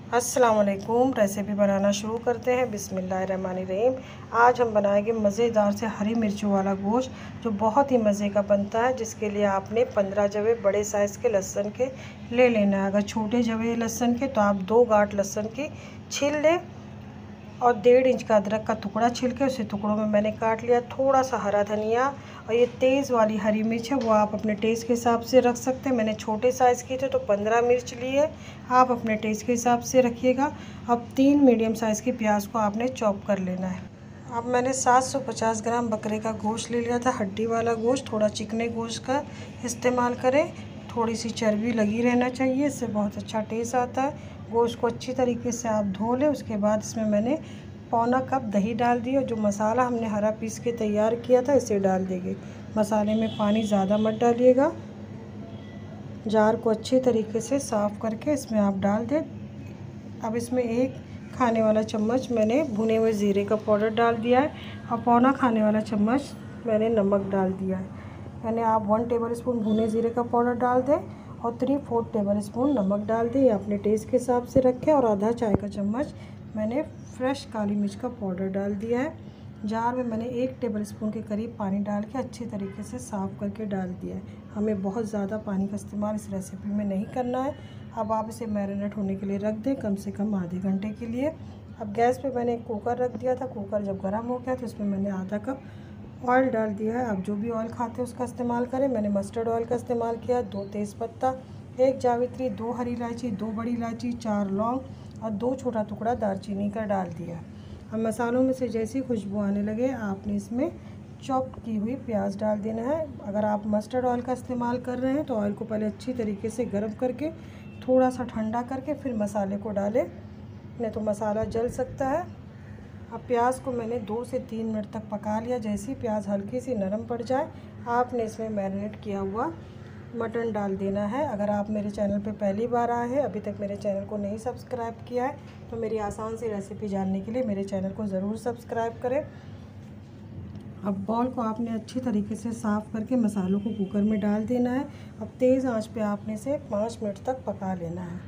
अस्सलाम वालेकुम। रेसिपी बनाना शुरू करते हैं। बिस्मिल्लाहिर्रहमानिर्रहीम। आज हम बनाएंगे मज़ेदार से हरी मिर्चों वाला गोश्त जो बहुत ही मज़े का बनता है, जिसके लिए आपने 15 जवे बड़े साइज़ के लहसुन के ले लेना है। अगर छोटे जवे लहसुन के तो आप 2 गांठ लहसुन की छील लें और 1.5 इंच का अदरक का टुकड़ा छिल के उसे टुकड़ों में मैंने काट लिया। थोड़ा सा हरा धनिया और ये तेज़ वाली हरी मिर्च है, वो आप अपने टेस्ट के हिसाब से रख सकते हैं। मैंने छोटे साइज़ की थे तो 15 मिर्च लिए, आप अपने टेस्ट के हिसाब से रखिएगा। अब 3 मीडियम साइज़ की प्याज को आपने चॉप कर लेना है। अब मैंने 750 ग्राम बकरे का गोश्त ले लिया था, हड्डी वाला गोश्त। थोड़ा चिकने गोश्त का इस्तेमाल करें, थोड़ी सी चर्बी लगी रहना चाहिए, इससे बहुत अच्छा टेस्ट आता है। गोश्त को अच्छी तरीके से आप धो लें। उसके बाद इसमें मैंने पौना कप दही डाल दिया। जो मसाला हमने हरा पीस के तैयार किया था इसे डाल देंगे। मसाले में पानी ज़्यादा मत डालिएगा। जार को अच्छी तरीके से साफ़ करके इसमें आप डाल दें। अब इसमें 1 खाने वाला चम्मच मैंने भुने हुए ज़ीरे का पाउडर डाल दिया है और पौना खाने वाला चम्मच मैंने नमक डाल दिया है। यानी आप 1 टेबलस्पून भुने ज़ीरे का पाउडर डाल दें और 3/4 टेबलस्पून नमक डाल दें। अपने टेस्ट के हिसाब से रखें। और आधा चाय का चम्मच मैंने फ्रेश काली मिर्च का पाउडर डाल दिया है। जार में मैंने 1 टेबलस्पून के करीब पानी डाल के अच्छी तरीके से साफ़ करके डाल दिया है। हमें बहुत ज़्यादा पानी का इस्तेमाल इस रेसिपी में नहीं करना है। अब आप इसे मैरिनेट होने के लिए रख दें, कम से कम आधे घंटे के लिए। अब गैस पे मैंने एक कुकर रख दिया था। कुकर जब गर्म हो गया तो इसमें मैंने आधा कप ऑयल डाल दिया है। आप जो भी ऑयल खाते हैं उसका इस्तेमाल करें। मैंने मस्टर्ड ऑयल का इस्तेमाल किया। 2 तेज़पत्ता, 1 जावित्री, 2 हरी इलायची, 2 बड़ी इलायची, 4 लौंग और 2 छोटा टुकड़ा दालचीनी का डाल दिया। अब मसालों में से जैसी खुशबू आने लगे आपने इसमें चॉप की हुई प्याज डाल देना है। अगर आप मस्टर्ड ऑयल का इस्तेमाल कर रहे हैं तो ऑयल को पहले अच्छी तरीके से गर्म करके थोड़ा सा ठंडा करके फिर मसाले को डालें, नहीं तो मसाला जल सकता है। अब प्याज को मैंने 2 से 3 मिनट तक पका लिया। जैसे ही प्याज हल्की सी नरम पड़ जाए आपने इसमें मैरिनेट किया हुआ मटन डाल देना है। अगर आप मेरे चैनल पे पहली बार आए हैं, अभी तक मेरे चैनल को नहीं सब्सक्राइब किया है, तो मेरी आसान सी रेसिपी जानने के लिए मेरे चैनल को ज़रूर सब्सक्राइब करें। अब बॉल को आपने अच्छी तरीके से साफ़ करके मसालों को कुकर में डाल देना है। अब तेज़ आंच पे आपने इसे 5 मिनट तक पका लेना है।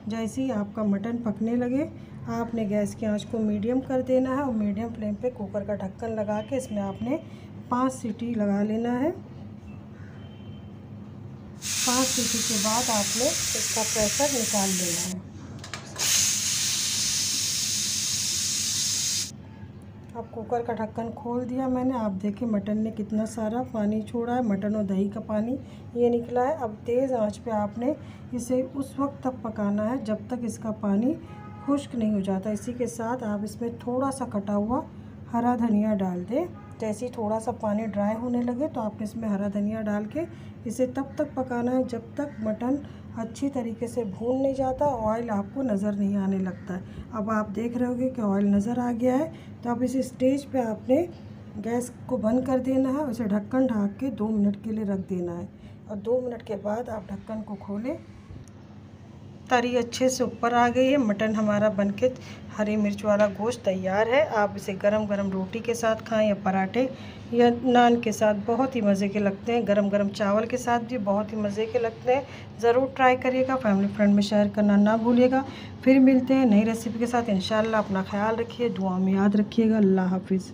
जैसे ही आपका मटन पकने लगे आपने गैस की आंच को मीडियम कर देना है और मीडियम फ्लेम पे कुकर का ढक्कन लगा के इसमें आपने 5 सीटी लगा लेना है। 5 सीटी के बाद आपने इसका प्रेशर निकाल लेना है। अब कुकर का ढक्कन खोल दिया मैंने। आप देखिए मटन ने कितना सारा पानी छोड़ा है। मटन और दही का पानी ये निकला है। अब तेज़ आंच पे आपने इसे उस वक्त तक पकाना है जब तक इसका पानी खुश्क नहीं हो जाता। इसी के साथ आप इसमें थोड़ा सा कटा हुआ हरा धनिया डाल दें। जैसे ही थोड़ा सा पानी ड्राई होने लगे तो आपने इसमें हरा धनिया डाल के इसे तब तक पकाना है जब तक मटन अच्छी तरीके से भून नहीं जाता, ऑयल आपको नज़र नहीं आने लगता है। अब आप देख रहे होंगे कि ऑयल नज़र आ गया है। तो अब इस स्टेज पे आपने गैस को बंद कर देना है। उसे ढक्कन ढक के 2 मिनट के लिए रख देना है और 2 मिनट के बाद आप ढक्कन को खोलें। तरी अच्छे से ऊपर आ गई है। मटन हमारा बनके हरी मिर्च वाला गोश्त तैयार है। आप इसे गरम गरम रोटी के साथ खाएं या पराठे या नान के साथ, बहुत ही मज़े के लगते हैं। गरम गरम चावल के साथ भी बहुत ही मज़े के लगते हैं। ज़रूर ट्राई करिएगा। फैमिली फ्रेंड में शेयर करना ना भूलिएगा। फिर मिलते हैं नई रेसिपी के साथ इंशाल्लाह। अपना ख्याल रखिए, दुआ में याद रखिएगा। अल्लाह हाफिज़।